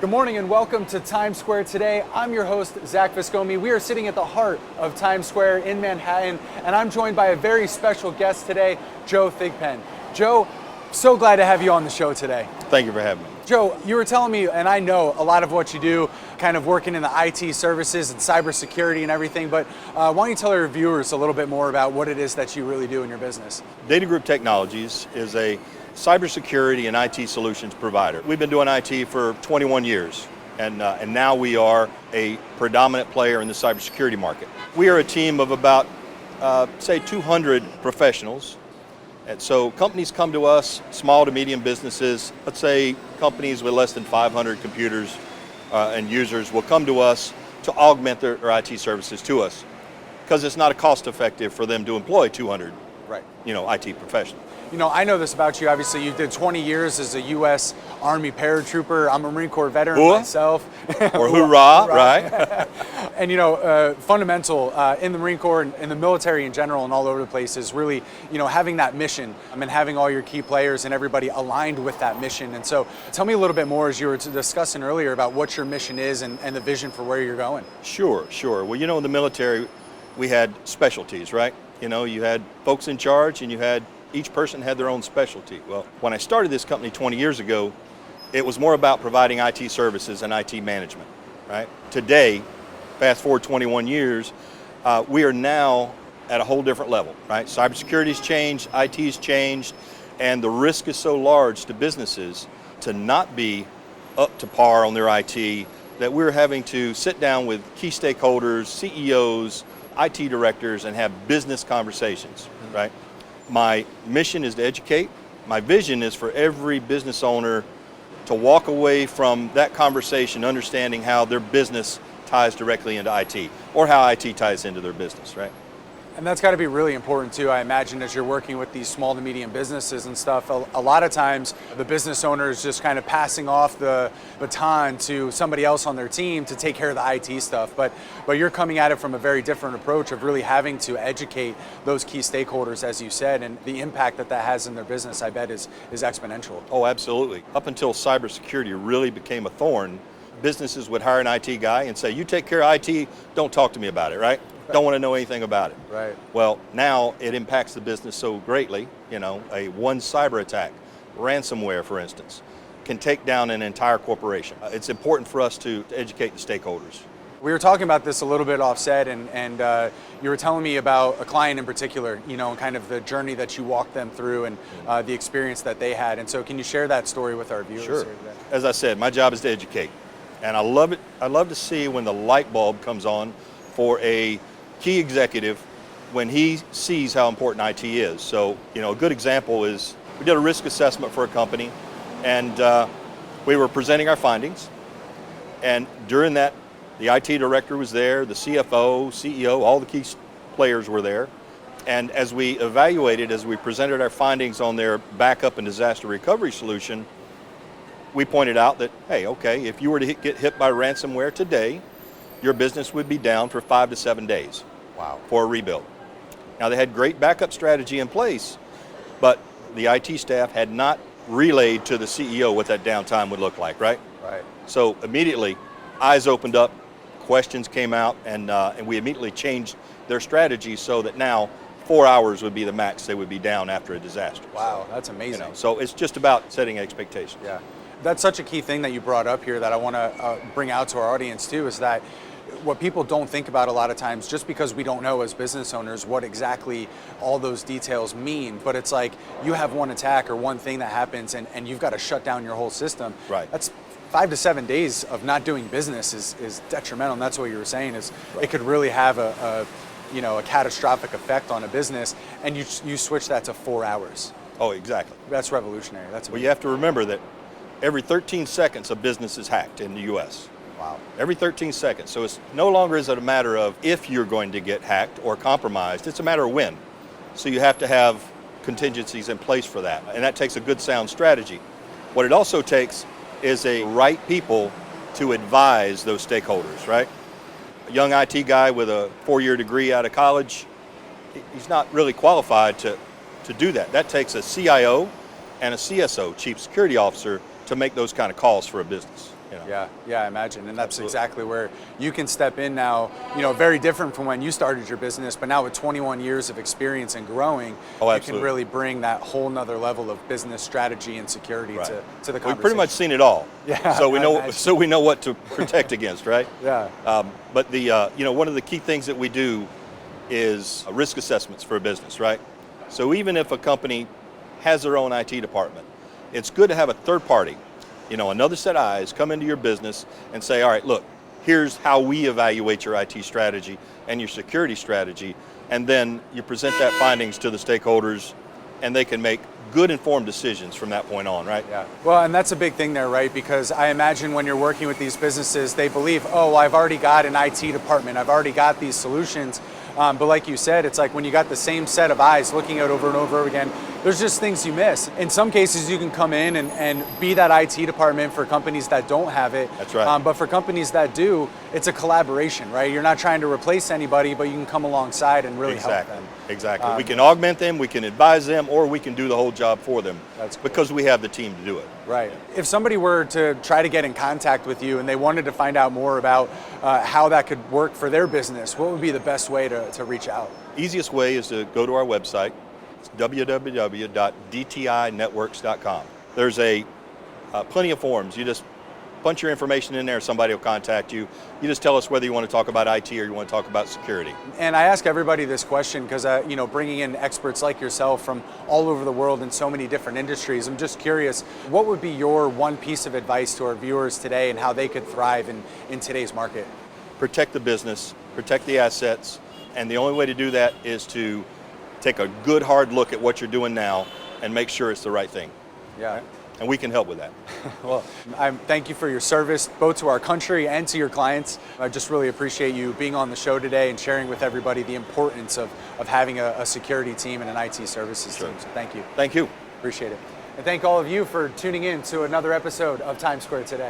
Good morning and welcome to Times Square today. I'm your host, Zach Viskomi. We are sitting at the heart of Times Square in Manhattan, and I'm joined by a very special guest today, Joe Figpen. Joe, so glad to have you on the show today. Thank you for having me. Joe, you were telling me, and I know a lot of what you do, kind of working in the IT services and cybersecurity and everything, but why don't you tell our viewers a little bit more about what it is that you really do in your business? Data Group Technologies is a cybersecurity and IT solutions provider. We've been doing IT for 21 years, and now we are a predominant player in the cybersecurity market. We are a team of about, say, 200 professionals. And so companies come to us, small to medium businesses, let's say companies with less than 500 computers and users will come to us to augment their IT services to us, because it's not cost effective for them to employ 200 IT professionals. You know, I know this about you. Obviously, you did 20 years as a U.S. Army paratrooper. I'm a Marine Corps veteran myself. Or hoorah, right? And fundamental in the Marine Corps and in the military in general and all over the place is really, having that mission. Having all your key players and everybody aligned with that mission. And so tell me a little bit more, as you were discussing earlier, about what your mission is and the vision for where you're going. Sure. Well, in the military, we had specialties, right? You had folks in charge and each person had their own specialty. Well, when I started this company 20 years ago, it was more about providing IT services and IT management, right? Today, fast forward 21 years, we are now at a whole different level, right? Cybersecurity's changed, IT's changed, and the risk is so large to businesses to not be up to par on their IT that we're having to sit down with key stakeholders, CEOs, IT directors, and have business conversations, right? My mission is to educate. My vision is for every business owner to walk away from that conversation understanding how their business ties directly into IT, or how IT ties into their business, right? And that's got to be really important too, I imagine, as you're working with these small to medium businesses and stuff. A lot of times the business owner is just kind of passing off the baton to somebody else on their team to take care of the IT stuff. But you're coming at it from a very different approach of really having to educate those key stakeholders, as you said, and the impact that has in their business, I bet, is exponential. Oh, absolutely. Up until cybersecurity really became a thorn, businesses would hire an IT guy and say, you take care of IT, don't talk to me about it, right? Don't want to know anything about it. Right. Well, now it impacts the business so greatly, one cyber attack, ransomware, for instance, can take down an entire corporation. It's important for us to educate the stakeholders. We were talking about this a little bit offset, and you were telling me about a client in particular, and kind of the journey that you walked them through and the experience that they had. And so can you share that story with our viewers? Sure. Here today? As I said, my job is to educate. And I love it. I love to see when the light bulb comes on for a key executive when he sees how important IT is. So, a good example is we did a risk assessment for a company, and we were presenting our findings. And during that, the IT director was there, the CFO, CEO, all the key players were there. And as we presented our findings on their backup and disaster recovery solution, we pointed out that, hey, okay, if you were to get hit by ransomware today, your business would be down for 5 to 7 days. Wow. For a rebuild. Now, they had great backup strategy in place, but the IT staff had not relayed to the CEO what that downtime would look like, right? Right. So immediately, eyes opened up, questions came out, and we immediately changed their strategy so that now 4 hours would be the max they would be down after a disaster. Wow, that's amazing. So it's just about setting expectations. Yeah. That's such a key thing that you brought up here that I want to bring out to our audience too, is that what people don't think about a lot of times, just because we don't know as business owners what exactly all those details mean, but it's like you have one attack or one thing that happens and you've got to shut down your whole system. Right. That's 5 to 7 days of not doing business is detrimental, and that's what you were saying is right. It could really have a catastrophic effect on a business, and you switch that to 4 hours. Oh, exactly. That's revolutionary. That's well, you have to remember that every 13 seconds a business is hacked in the U.S. Wow. Every 13 seconds. So it's no longer is it a matter of if you're going to get hacked or compromised, it's a matter of when. So you have to have contingencies in place for that. And that takes a good sound strategy. What it also takes is a right people to advise those stakeholders, right? A young IT guy with a 4-year degree out of college, he's not really qualified to do that. That takes a CIO and a CSO, Chief Security Officer, to make those kind of calls for a business. You know? Yeah, I imagine. And that's Absolutely. exactly where you can step in now, very different from when you started your business, but now with 21 years of experience and growing, Oh, you absolutely. can really bring that whole nother level of business strategy and security Right. to the conversation. We've pretty much seen it all. Yeah, So we I know imagine. what to protect against, right? Yeah. But one of the key things that we do is risk assessments for a business, right? So even if a company has their own IT department, it's good to have a third party, another set of eyes come into your business and say, all right, look, here's how we evaluate your IT strategy and your security strategy. And then you present that findings to the stakeholders and they can make good informed decisions from that point on, right? Yeah. Well, and that's a big thing there, right? Because I imagine when you're working with these businesses, they believe, oh, I've already got an IT department. I've already got these solutions. But like you said, it's like when you got the same set of eyes looking at over and over again, there's just things you miss. In some cases, you can come in and be that IT department for companies that don't have it. That's right. But for companies that do, it's a collaboration, right? You're not trying to replace anybody, but you can come alongside and really help them. Exactly. We can augment them, we can advise them, or we can do the whole job for them. That's cool. Because we have the team to do it. Right. If somebody were to try to get in contact with you and they wanted to find out more about how that could work for their business, what would be the best way to reach out? Easiest way is to go to our website. It's www.dtinetworks.com. There's plenty of forms. You just punch your information in there, somebody will contact you. You just tell us whether you want to talk about IT or you want to talk about security. And I ask everybody this question because, bringing in experts like yourself from all over the world in so many different industries, I'm just curious, what would be your one piece of advice to our viewers today and how they could thrive in today's market? Protect the business, protect the assets, and the only way to do that is to take a good hard look at what you're doing now and make sure it's the right thing. Yeah. Right? And we can help with that. Well, thank you for your service, both to our country and to your clients. I just really appreciate you being on the show today and sharing with everybody the importance of having a security team and an IT services team. So thank you. Thank you. Appreciate it. And thank all of you for tuning in to another episode of Times Square Today.